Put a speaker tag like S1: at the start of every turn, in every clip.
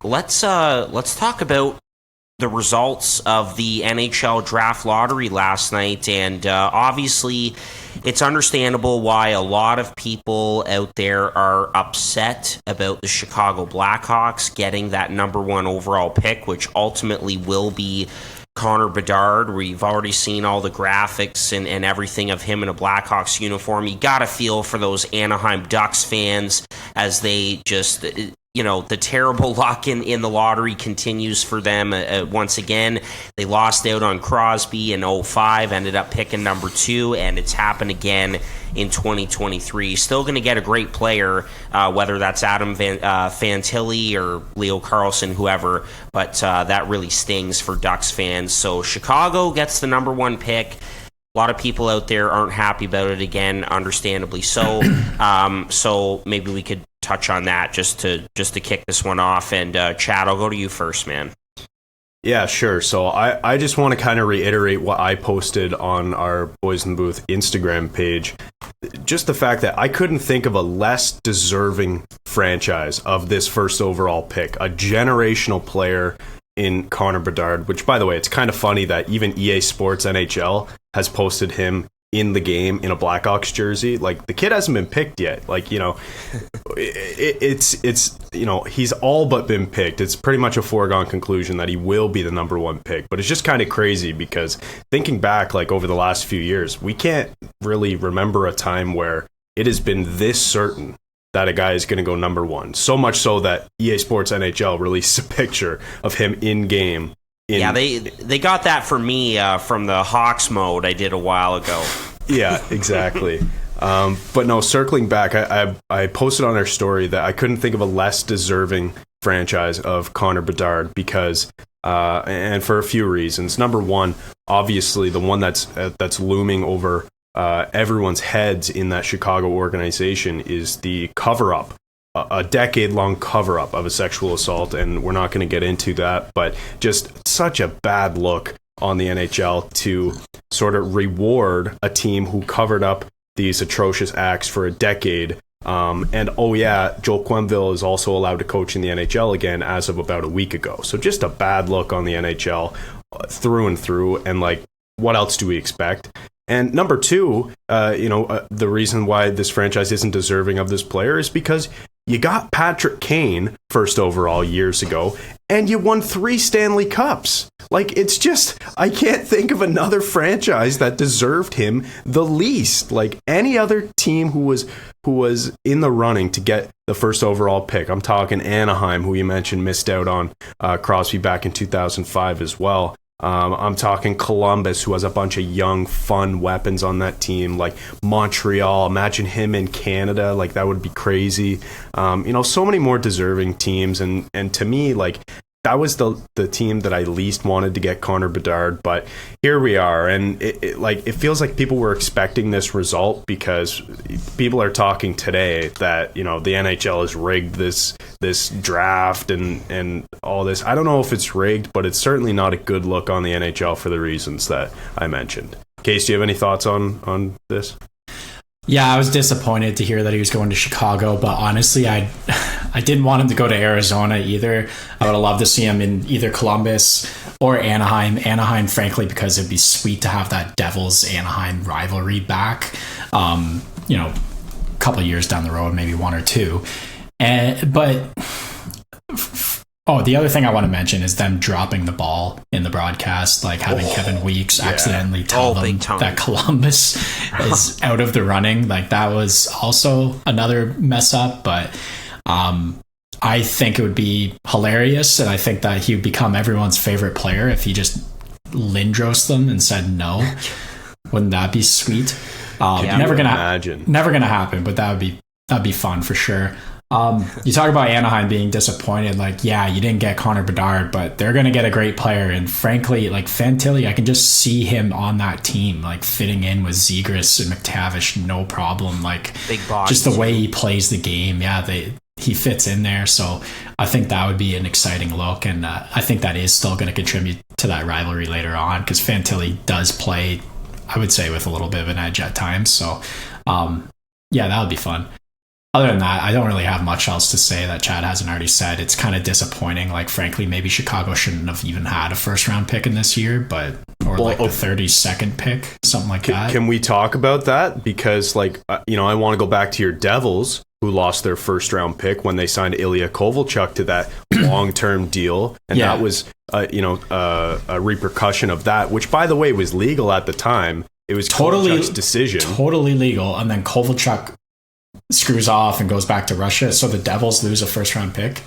S1: let's talk about the results of the NHL draft lottery last night, and obviously it's understandable why a lot of people out there are upset about the Chicago Blackhawks getting that number 1 overall pick, which ultimately will be Connor Bedard. We've already seen all the graphics and everything of him in a Blackhawks uniform. You got to feel for those Anaheim Ducks fans as they just, the terrible luck in the lottery continues for them. Once again, they lost out on Crosby in 2005, ended up picking number 2, and it's happened again in 2023. Still going to get a great player, whether that's Adam Fantilli or Leo Carlsson, whoever, but that really stings for Ducks fans. So Chicago gets the number 1 pick. A lot of people out there aren't happy about it again, understandably so. So maybe we could touch on that just to kick this one off. And Chad, I'll go to you first, man.
S2: Yeah, sure. So I just want to kind of reiterate what I posted on our Boys in the Booth Instagram page. Just the fact that I couldn't think of a less deserving franchise of this first overall pick. A generational player in Connor Bedard, which, by the way, it's kind of funny that even EA Sports NHL has posted him in the game in a Blackhawks jersey. Like, the kid hasn't been picked yet. Like, it's he's all but been picked. It's pretty much a foregone conclusion that he will be the number 1 pick. But it's just kind of crazy because thinking back, like, over the last few years, we can't really remember a time where it has been this certain that a guy is going to go number 1. So much so that EA Sports NHL released a picture of him in game.
S1: Yeah, they got that for me from the Hawks mode I did a while ago.
S2: Yeah, exactly. But no, circling back, I posted on our story that I couldn't think of a less deserving franchise of Connor Bedard because, and for a few reasons. Number 1, obviously the one that's looming over everyone's heads in that Chicago organization is the cover-up. A decade-long cover-up of a sexual assault, and we're not going to get into that, but just such a bad look on the NHL to sort of reward a team who covered up these atrocious acts for a decade. And oh yeah, Joel Quenneville is also allowed to coach in the NHL again as of about a week ago. So just a bad look on the NHL through and through, and like, what else do we expect? And number 2, the reason why this franchise isn't deserving of this player is because you got Patrick Kane first overall years ago, and you won 3 Stanley Cups. Like, it's just, I can't think of another franchise that deserved him the least. Like, any other team who was in the running to get the first overall pick. I'm talking Anaheim, who you mentioned missed out on Crosby back in 2005 as well. I'm talking Columbus, who has a bunch of young, fun weapons on that team, like Montreal. Imagine him in Canada. Like, that would be crazy. So many more deserving teams. And to me, like, that was the team that I least wanted to get Connor Bedard, but here we are, and it feels like people were expecting this result because people are talking today that the NHL has rigged this draft and all this. I don't know if it's rigged, but it's certainly not a good look on the NHL for the reasons that I mentioned. Case, do you have any thoughts on this?
S3: Yeah, I was disappointed to hear that he was going to Chicago, but honestly, I didn't want him to go to Arizona either. I would have loved to see him in either Columbus or Anaheim. Anaheim, frankly, because it'd be sweet to have that Devils-Anaheim rivalry back, a couple of years down the road, maybe 1 or 2. The other thing I want to mention is them dropping the ball in the broadcast, like having Kevin Weeks accidentally tell them that Columbus is out of the running. Like, that was also another mess up, but I think it would be hilarious, and I think that he would become everyone's favorite player if he just Lindros them and said no. Wouldn't that be sweet? Never gonna happen, but that'd be fun for sure. You talk about Anaheim being disappointed. Like, yeah, you didn't get Connor Bedard, but they're going to get a great player. And frankly, like Fantilli, I can just see him on that team, like fitting in with Zegras and McTavish, no problem. Like,
S1: big box,
S3: just the way he plays the game. Yeah, he fits in there. So I think that would be an exciting look. And I think that is still going to contribute to that rivalry later on, because Fantilli does play, I would say, with a little bit of an edge at times. So, that would be fun. other than that, I don't really have much else to say that Chad hasn't already said. It's kind of disappointing. Like, frankly, maybe Chicago shouldn't have even had a first round pick in this year, or the 32nd pick, something like that.
S2: Can we talk about that? Because, like, I want to go back to your Devils, who lost their first round pick when they signed Ilya Kovalchuk to that long term deal, and that was a repercussion of that, which, by the way, was legal at the time. It was Kovalchuk's decision,
S3: totally legal, and then Kovalchuk screws off and goes back to Russia, so the Devils lose a first round pick.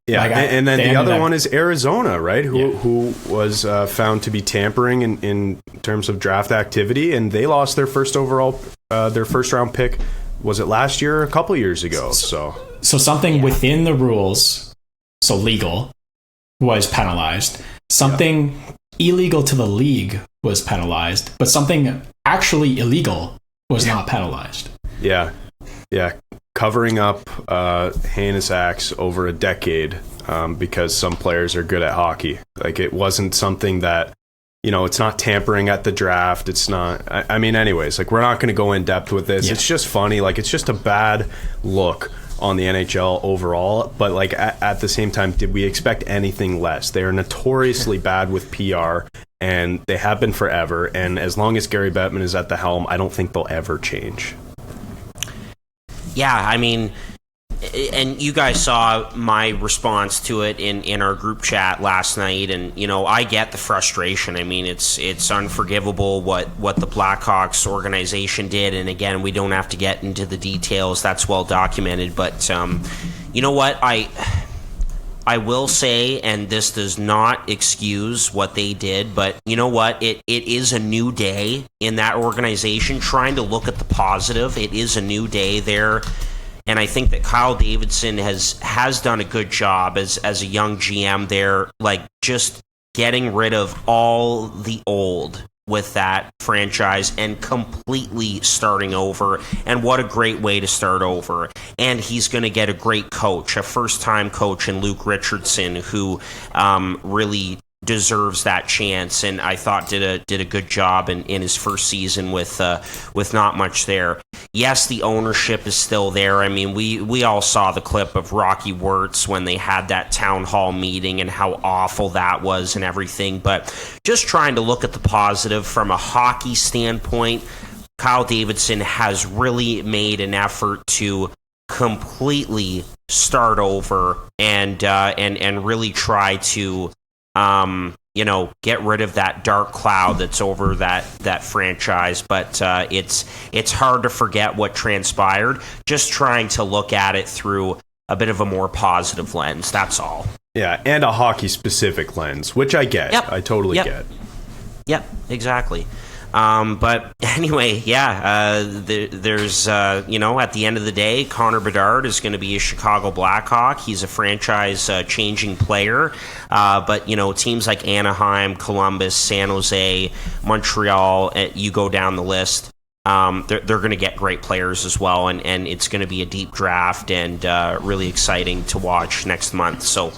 S2: Yeah, and then the other one is Arizona, right? Who was found to be tampering in terms of draft activity, and they lost their first round pick. Was it last year or a couple years ago? So
S3: something within the rules, so legal, was penalized. Something illegal to the league was penalized, but something actually illegal was not penalized.
S2: Yeah. Covering up heinous acts over a decade because some players are good at hockey. Like, it wasn't something that, it's not tampering at the draft. It's not, anyways, like, we're not going to go in depth with this. Yeah. It's just funny. Like, it's just a bad look on the NHL overall. But, like, at the same time, did we expect anything less? They are notoriously bad with PR, and they have been forever. And as long as Gary Bettman is at the helm, I don't think they'll ever change.
S1: Yeah, and you guys saw my response to it in our group chat last night, and I get the frustration. It's unforgivable what the Blackhawks organization did, and again, we don't have to get into the details. That's well documented, but you know what, I will say, and this does not excuse what they did, but you know what? It is a new day in that organization. Trying to look at the positive, it is a new day there, and I think that Kyle Davidson has done a good job as a young GM there, like just getting rid of all the old with that franchise and completely starting over. And what a great way to start over. And he's going to get a great coach, a first-time coach in Luke Richardson, who really deserves that chance, and I thought did a good job in his first season with not much there. Yes, the ownership is still there. We all saw the clip of Rocky Wirtz when they had that town hall meeting and how awful that was and everything, but just trying to look at the positive from a hockey standpoint, Kyle Davidson has really made an effort to completely start over and really try to get rid of that dark cloud that's over that franchise. But it's hard to forget what transpired. Just trying to look at it through a bit of a more positive lens. That's all.
S2: Yeah, and a hockey-specific lens, which I get. Yep. I totally get.
S1: Yep, exactly. But anyway, there's, at the end of the day, Connor Bedard is going to be a Chicago Blackhawk. He's a franchise-changing player. But teams like Anaheim, Columbus, San Jose, Montreal, you go down the list, they're going to get great players as well. And it's going to be a deep draft and really exciting to watch next month. So